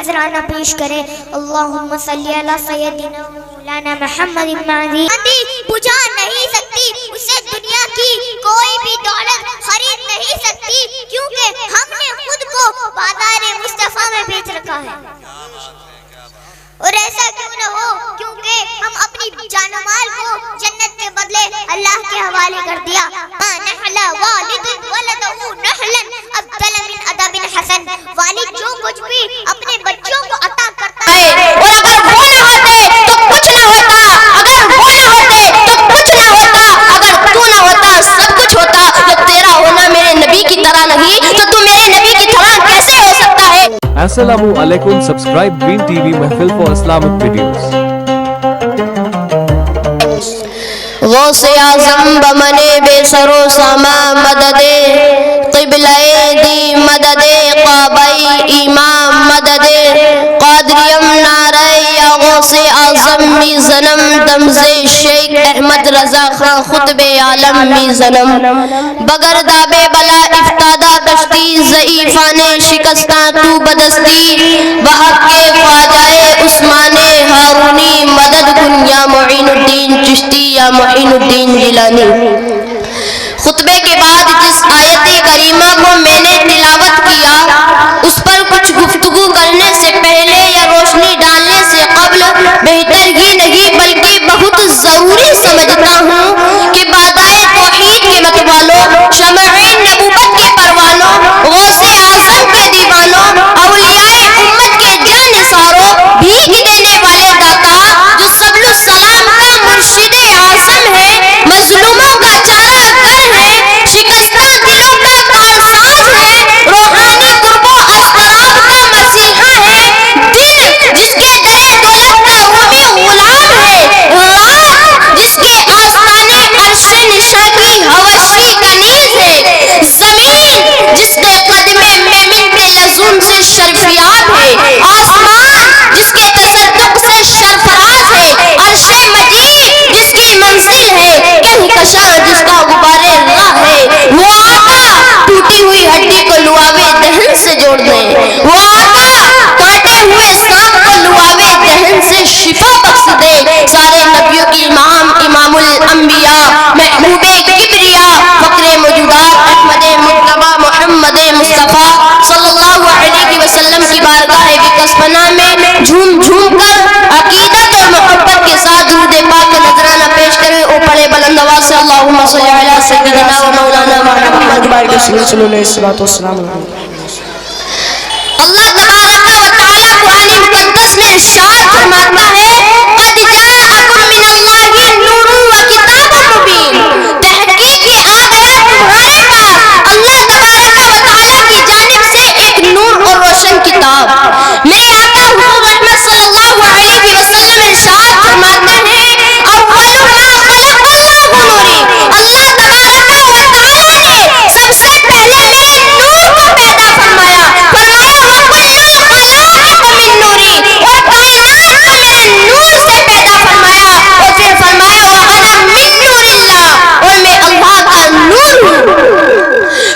نذرانہ پیش کریں. اللہم صلی علی سیدنا مولانا محمد المہدی. بجھا نہیں سکتی اسے دنیا کی کوئی بھی دولت خرید نہیں سکتی، کیونکہ ہم نے خود کو بازار مصطفیٰ میں بیچ رکھا ہے. اور ایسا کیوں نہ ہو کیونکہ ہم اپنی جان و مال کو جنت کے بدلے اللہ کے حوالے کر دیا. نحلا والد ولدہ نحلا افضل من ادب حسن. والد جو کچھ بھی اپنے بچوں کو عطا کرتا ہے، اور اگر وہ نہ ہوتے تو کچھ نہ ہوتا، اگر وہ نہ ہوتے تو کچھ نہ ہوتا، اگر تو نہ ہوتا سب کچھ ہوتا. جو تیرا ہونا میرے نبی کی طرح نہیں تو تو میرے نبی کی طرح کیسے ہو سکتا ہے؟ Assalamu alaikum. Subscribe Green TV Mahfil for Islamic videos. غوث اعظم بمنے بے سر و ساما مدد قبلہ دی مدد قابئی امام مدد قادریم نعرہ یا غوث اعظم می زنم دمز شیخ احمد رضا خان خطب عالم می زنم بگر دابے بلا افتادہ کشتی ضعیفان شکستان تو بدستی بحق کے خواجہ عثمان ہارونی مدد کن یا معین الدین چشتی یا معین الدین جیلانی. خطبے کے بعد جس آیت کریمہ کو میں نے تلاوت کیا اس پر کچھ گفتگو کرنے سے پہلے یا روشنی ڈالنے سے قبل بہتر ہی نہیں بلکہ بہت ضروری سمجھتا ہوں کہ بادائے توحید کے متوالوں، شمع نبوت کے پروانوں، غوث اعظم کے دیوانوں، اولیاء امت کے جانثاروں، بھیک دینے والے داتا جو سبل السلام کا مرشد اعظم ہے، مظلوموں کا چارہ گر ہے، شکستہ دلوں کا کارساز ہے، روحانی قرب و اضطراب کا مسیحا ہے، دل جس کے در دولت کا رومی غلام ہے، رات جس کے آستانے عرش نشا کی حوشی کنیز ہے، زمین جس کے قدم میں منت لزوم سے شرفیاب ہے، آسمان جس کے تصدق سے شرفراز ہے، عرش مجید جس کی منزل ہے، کہکشاں جس کا غبار راہ ہے. وہ آقا ٹوٹی ہوئی ہڈی کو لعابِ دہن سے جوڑ دیں، وہ آقا کاٹے ہوئے سانپ کو لعابِ دہن سے شفا بخش دے. سارے نبیوں کی امام، امام الانبیاء، محبوب کبریا، فقر موجودات، احمد مجتبی محمد مصطفیٰ صلی اللہ علیہ وسلم کی بارگاہ بکسبنا میں جھوم جھوم کر عقیدت اور محبت کے ساتھ درود پاک کا نذرانہ پیش کریں. او پڑے بلند آواز سے اللہم صلی علی سیدنا و مولانا محمد. اللہ تبارک و تعالیٰ قرآن مقدس میں ارشاد فرماتا ہے قد جاءکم من اللہ نور و کتاب مبین. تحقیق یہ آ گیا تمہارے پاس اللہ تبارک و تعالیٰ کی جانب سے ایک نور اور روشن کتاب. میرے آقا حضور رحمت صلی اللہ علیہ وسلم ارشاد فرماتے ہیں اول ما خلق اللہ نوری. اللہ تبارک و تعالیٰ نے سب سے پہلے میرے نور کو پیدا فرمایا. فرمایا وَكُلًّا خَلَقْنَا مِن نُورٍ، اور کائنات کو میرے نور سے پیدا فرمایا. اور پھر فرمایا وَأَنَا مِن نُورِ اللَّهِ، اور میں اللہ کا نور ہوں.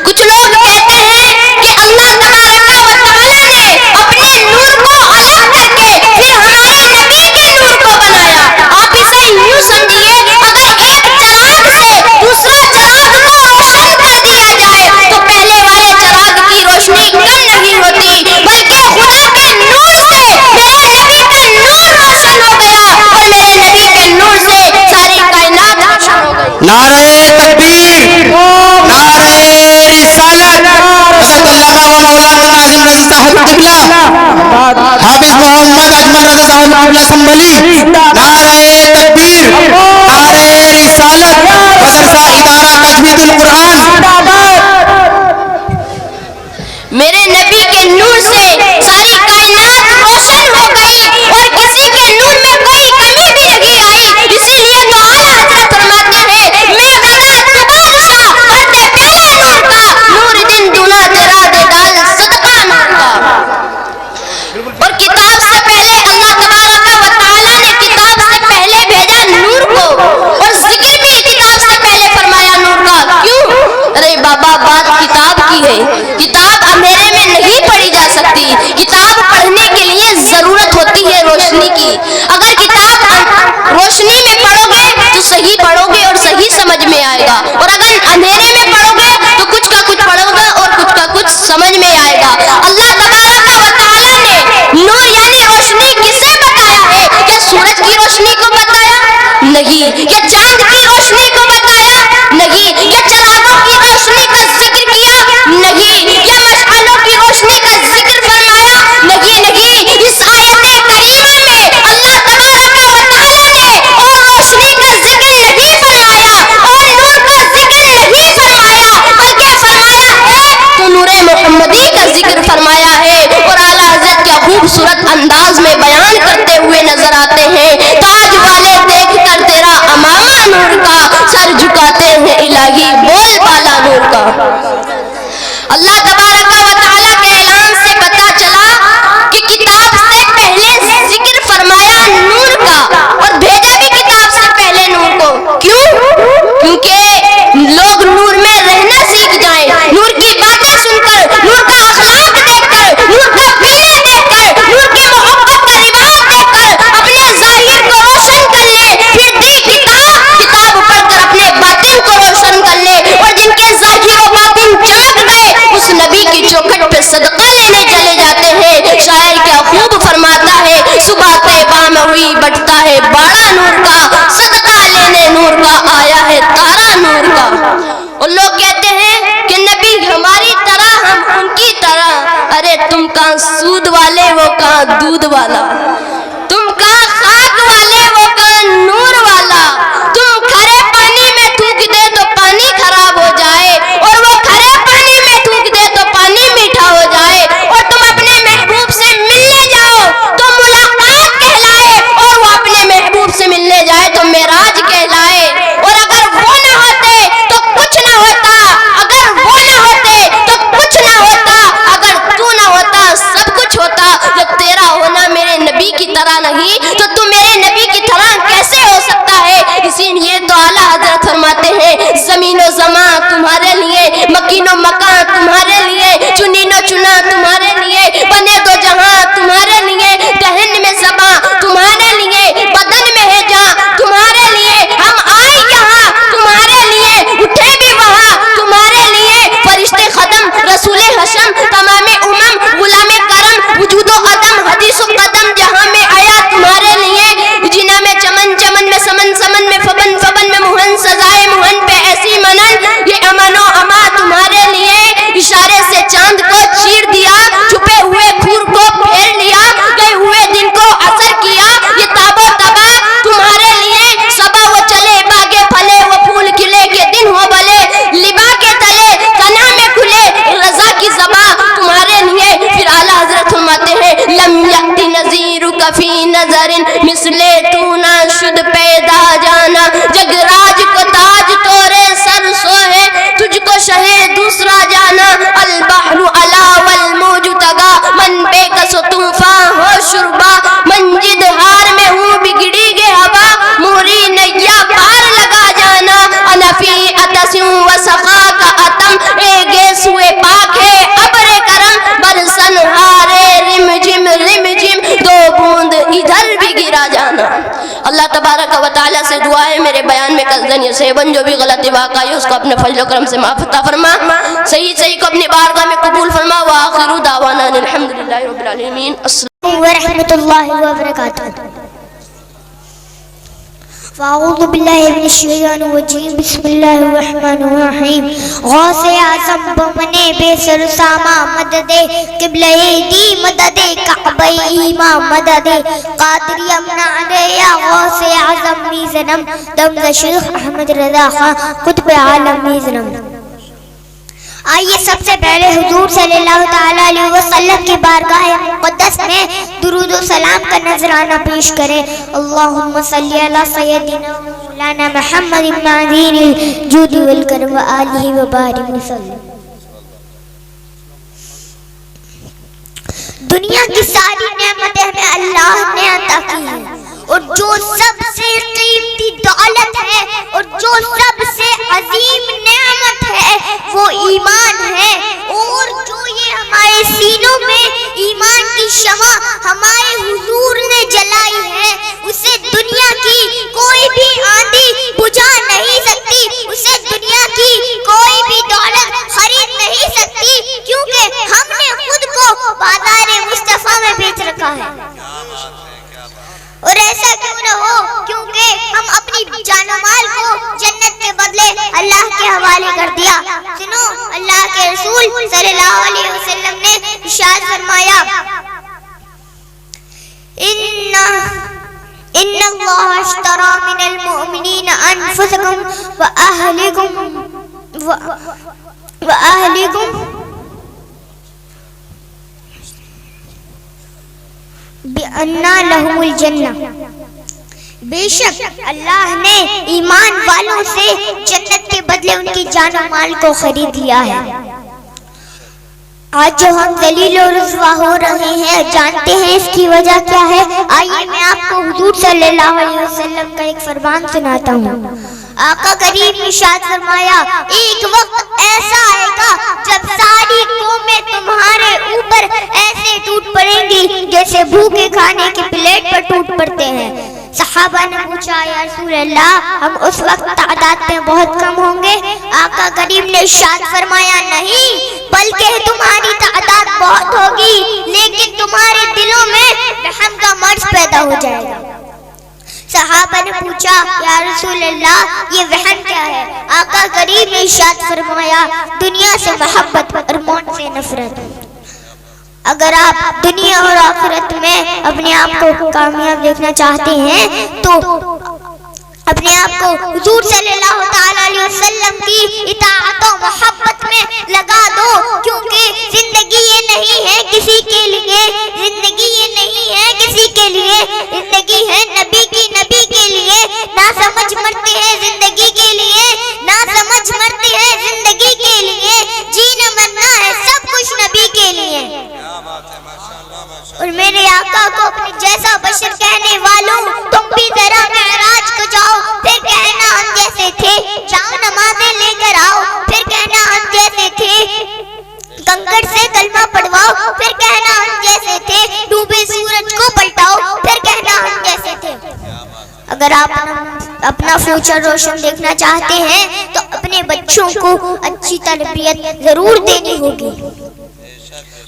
کچھ لوگ کہتے ہیں کہ اللہ تبارک و تعالیٰ نے اپنے نور کو الگ کر کے پھر ہمارے نبی کے نور کو بنایا. آپ اسے یوں سمجھیے اگر ایک چراغ سے دوسرا چراغ کو روشن کر دیا جائے تو پہلے والے چراغ کی روشنی کم نہیں ہوتی بلکہ خدا کے نور سے میرے نبی کا نور روشن ہو گیا اور میرے نبی کے نور سے ساری کائنات روشن ہو گئی. نعرہ تکبیر، نعرہ رسالت، حضرت علامہ و مولانا ناظم رضا صاحب قبلہ، حافظ محمد احمد رضا صاحب قبلہ سنبھلی. نعرہ تکبیر، نعرہ رسالت، مدرسہ ادارہ تجوید القرآن. میرے نبی کے نور سے ساری کائنات روشن ہو گئی اور کسی کے نور میں کوئی کمی بھی نہیں آئی. اسی لیے تو اعلیٰ حضرت فرماتے ہیں میں غنا زبان شاہ پڑھتے پیلے نور کا، نور دن دونا جرا دے ڈال صدقہ نور کا. اور کتاب سے پہلے اللہ تبارک و تعالیٰ نے کتاب نہیں یہ چاند کی روشنی کو بتایا نہیں یہ چراغوں کی روشنی کا ذکر کیا نہیں یہ مشعلوں کی روشنی کا ذکر فرمایا نہیں اس آیت کریمہ میں اللہ تبارک و تعالی نے اور روشنی کا ذکر نہیں فرمایا اور نور کا ذکر نہیں فرمایا بلکہ فرمایا ہے تو نور محمدی کا ذکر فرمایا ہے اور اعلیٰ حضرت کیا خوبصورت انداز میں بیان کرتے ہوئے نظر آتے ہیں تاج والے دیکھ کر تیرا امامہ نور کا سر جھکاتے ہیں الہی بول بالا نور کا اللہ تبارک و تعالیٰ کے اعلان سے پتا چلا کہ کتاب سے پہلے ذکر فرمایا نور کا اور بھیجا بھی کتاب سے پہلے نور کو کیونکہ لوگ نور میں رہنا سیکھ جائیں نور کی باتیں سن کر نور کا اخلاق دیکھ کر نور کا پینا دیکھ کر نور کی محبت کا رواج دیکھ کر اپنے ظاہر کو روشن کر لے پھر دی کتاب پڑھ کر اپنے باطن کو روشن کر لے اور جن کے ظاہر و باطن جاگ گئے اس نبی کی چوکھٹ پہ صدقہ لینے چلے جاتے ہیں شاعر کیا خوب فرماتا ہے صبح طیبہ میں ہوئی بٹتا ہے باڑا نور کا صدقہ لینے نور کا آیا ہے تارا نور کا اور لوگ کہتے ہیں کہ نبی ہماری طرح ہم ان کی طرح ارے تم کہاں سود والے وہ کہاں دودھ والا تم کہاں خاک والے وہ کہاں نور والا تم کھرے پانی میں تھوک دے تو پانی خراب ہو جائے اور وہ کھرے پانی میں تھوک دے تو پانی میٹھا ہو جائے اور تم اپنے محبوب سے ملنے جاؤ تو ملاقات کہلائے اور وہ اپنے محبوب سے ملنے جائے تو معراج کہلائے اور اگر وہ نہ ہوتے تو کچھ نہ ہوتا اگر وہ نہ ہوتے تو کچھ نہ ہوتا اگر تو نہ ہوتا سب کچھ ہوتا جب تیرا ہونا میرے نبی کی طرح نہیں تو تو میرے نبی کی طرح کیسے ہو سکتا ہے اسی لیے تو اعلیٰ حضرت فرماتے ہیں زمین و زمان تمہارے لیے مکین و مکان تمہارے لیے چنین و چنا تمہارے لیے بنے دو جہاں تمہارے لیے دہن میں زباں تمہارے لیے بدن میں ہے جہاں تمہارے لیے ہم آئے یہاں تمہارے لیے اٹھے بھی وہاں تمہارے لیے فرشتے خدم رسول حشم تمام امم غلام کرم وجود و عدم حدیث و قدم جہاں میں آیا تمہارے لیے جنا میں چمن چمن میں سمن سمن میں فبن فبن میں مہن سزائے مہن پہ ایسی منن یہ امن و اما تمہارے لیے اشارے سے چاند کو چیر دیا چھپے ہوئے پھور کو پھیر لیا گئے ہوئے دن کو اثر کیا یہ تابو تبا تمہارے لیے صبا وہ چلے باغے پھلے وہ پھول کھلے کے دن ہو بھلے لبا کے تلے تنا میں کھلے رضا کی زباں تمہارے لیے پھر اعلیٰ حضرت فرماتے ہیں لم یأتی نظیرک فی نظر مثل تو نہ شد پیدا جانا جگ راج کو تاج تورے سر سوہے تجھ کو شہے دوسرا جانا البحر علا والموج تگا من بے کس طوفان ہو شربا منجد ہار میں ہوں بگڑی گے ہوا موری نیا پار لگا جانا انفی اتسیوں و سخا کا اتم اے گیس ہوئے پاک ہے ابر کرم برسن ہارے رم جم دو بوند ادھر بھی گرا جانا اللہ تبارک و تعالی سے دعا ہے میرے بیان میں قصدن سیبن جو بھی غلطی واقع ہے اس کو اپنے فضل و کرم سے معاف عطا فرما صحیح کو اپنی بارگاہ میں قبول فرما وآخر دعوانا الحمدللہ رب العالمین السلام ورحمۃ اللہ وبرکاتہ فاعوذ باللہ من الشیطان الرجیم بسم اللہ الرحمن الرحیم غوث اعظم بمنے بے سر ساما مدد قبلہ دی مدد کعبہ ایمان مدد قادری امنا علیہ غوث اعظم میزنم دمز شیخ احمد رضا خان قطب عالم میزنم آئیے سب سے پہلے حضور صلی اللہ تعالیٰ علیہ وسلم کی بارگاہ مقدس میں درود و سلام کا نذرانہ پیش کریں اللہم صلی علی سیدنا مولانا محمد معدین الجود والکرم وآلہ وبارک وسلم دنیا کی ساری نعمتیں ہمیں اللہ نے عطا کی ہیں اور جو سب سے قیمتی دولت ہے اور جو سب سے عظیم نعمت ہے وہ ایمان ہے اور جو یہ ہمارے سینوں میں ایمان کی شمع ہمارے حضور نے جلائی ہے اسے دنیا کی کوئی بھی آندھی بجھا نہیں سکتی اسے دنیا کی کوئی بھی دولت خرید نہیں سکتی کیونکہ ہم نے خود کو بازار مصطفیٰ میں بیچ رکھا ہے اور ایسا کیوں نہ ہو کیونکہ ہم اپنی جان و مال کو جنت کے بدلے اللہ کے حوالے کر دیا۔ سنو، اللہ کے رسول صلی اللہ علیہ وسلم نے ارشاد فرمایا، ان اللہ اشترى من المؤمنین انفسکم وأهلكم بأن لهم الجنہ۔ بے شک اللہ نے ایمان والوں سے جنت کے بدلے ان کی جان و مال کو خرید لیا ہے۔ آج جو ہم ذلیل و رسوا ہو رہے ہیں، جانتے ہیں اس کی وجہ کیا ہے؟ آئیے میں آپ کو حضور صلی اللہ علیہ وسلم کا ایک فرمان سناتا ہوں۔ آقا کریم نے ارشاد فرمایا، ایک وقت ایسا آئے گا جب ساری قومیں تمہارے اوپر ایسے ٹوٹ پڑیں گی جیسے بھوکے کھانے کی پلیٹ پر ٹوٹ پڑتے ہیں۔ صحابہ نے پوچھا، یا رسول اللہ، ہم اس وقت تعداد میں بہت کم ہوں گے؟ آقا کریم نے ارشاد فرمایا، نہیں، بلکہ تمہاری تعداد بہت ہوگی، لیکن تمہارے دلوں میں رحم کا مرض پیدا ہو جائے گا۔ صحابہ نے پوچھا، یا رسول اللہ، یہ وہن کیا ہے؟ آقا کریم نے ارشاد فرمایا، دنیا سے محبت اور موت سے نفرت۔ اگر آپ دنیا اور آخرت میں اپنے آپ کو کامیاب دیکھنا چاہتے ہیں تو اپنے آپ کو حضور صلی اللہ تعالیٰ علیہ وسلم کی اطاعت و محبت میں لگا دو، کیونکہ زندگی یہ نہیں ہے کسی کے لیے، زندگی یہ نہیں ہے کسی کے لیے، زندگی ہے نبی کی، نبی کے لیے۔ نہ سمجھ مرتے ہیں زندگی کے لیے، نہ سمجھ مرتے ہیں زندگی کے لیے، جینا مرنا ہے سب کچھ نبی کے لیے۔ اور میرے آقا کو اپنے جیسا بشر کہنے والوں، تم بھی ذرا معراج کو جاؤ، پھر کہنا ہم جیسے تھے، جاؤ نمازیں لے کر آؤ، پھر کہنا ہم جیسے تھے، کنکڑ سے کلمہ پڑھواؤ، پھر کہنا ہم جیسے تھے، ڈوبے سورج کو پلٹاؤ، پھر کہنا ہم جیسے تھے۔ اگر آپ اپنا فیوچر روشن دیکھنا چاہتے ہیں تو اپنے بچوں کو اچھی تربیت ضرور دینی ہوگی۔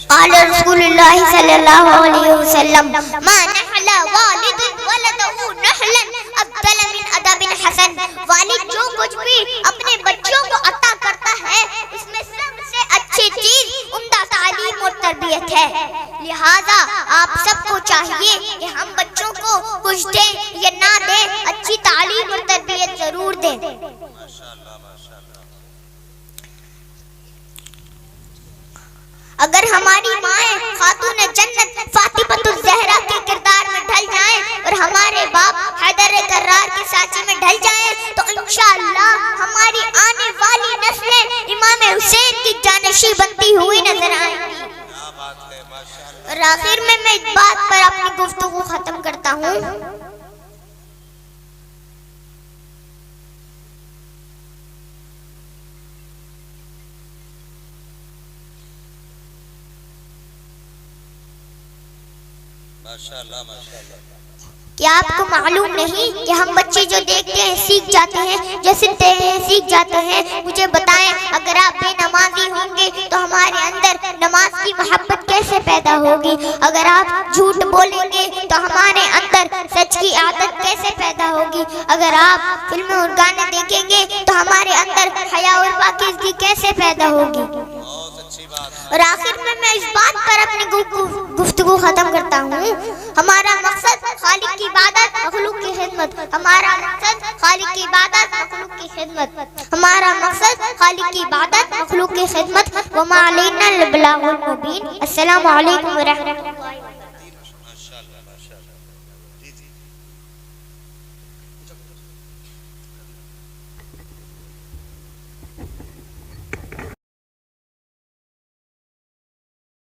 قال رسول اللہ صلی اللہ علیہ وسلم، ما نحل والد ولدہ نحلا افضل من ادب حسن۔ والد جو کچھ بھی اپنے بچوں کو عطا کرتا ہے، اس میں سب سے اچھی چیز عمدہ تعلیم اور تربیت ہے۔ لہذا آپ سب کو چاہیے کہ ہم بچوں کو کچھ دیں یا نہ دیں، اچھی تعلیم اور تربیت ضرور دیں۔ اگر ہماری مائیں خاتون جنت فاطمہ الزہرا کے کردار میں ڈھل جائیں اور ہمارے باپ حیدر کرار کی سانچے میں ڈھل جائیں تو انشاءاللہ ہماری آنے والی نسلیں امام حسین کی جانشی بنتی ہوئی نظر آئیں گی۔ اور آخر میں اس بات پر اپنی گفتگو ختم کرتا ہوں، کیا آپ کو معلوم نہیں کہ ہم بچے جو دیکھتے ہیں سیکھ جاتے ہیں، جو سنتے ہیں سیکھ جاتے ہیں؟ مجھے بتائیں، اگر آپ بے نمازی ہوں گے تو ہمارے اندر نماز کی محبت کیسے پیدا ہوگی؟ اگر آپ جھوٹ بولیں گے تو ہمارے اندر سچ کی عادت کیسے پیدا ہوگی؟ اگر آپ فلمیں اور گانے دیکھیں گے تو ہمارے اندر حیا اور پاکیزگی کیسے پیدا ہوگی؟ اور آخر میں اس بات پر اپنی گفتگو ختم کرتا ہوں، ہمارا مقصد خالق کی عبادت، مخلوق کی خدمت، ہمارا مقصد خالق کی عبادت، مخلوق کی خدمت، ہمارا مقصد خالق کی عبادت، مخلوق کی خدمت۔ وما علینا الا البلاغ المبین۔ السلام علیکم ورحمۃ اللہ۔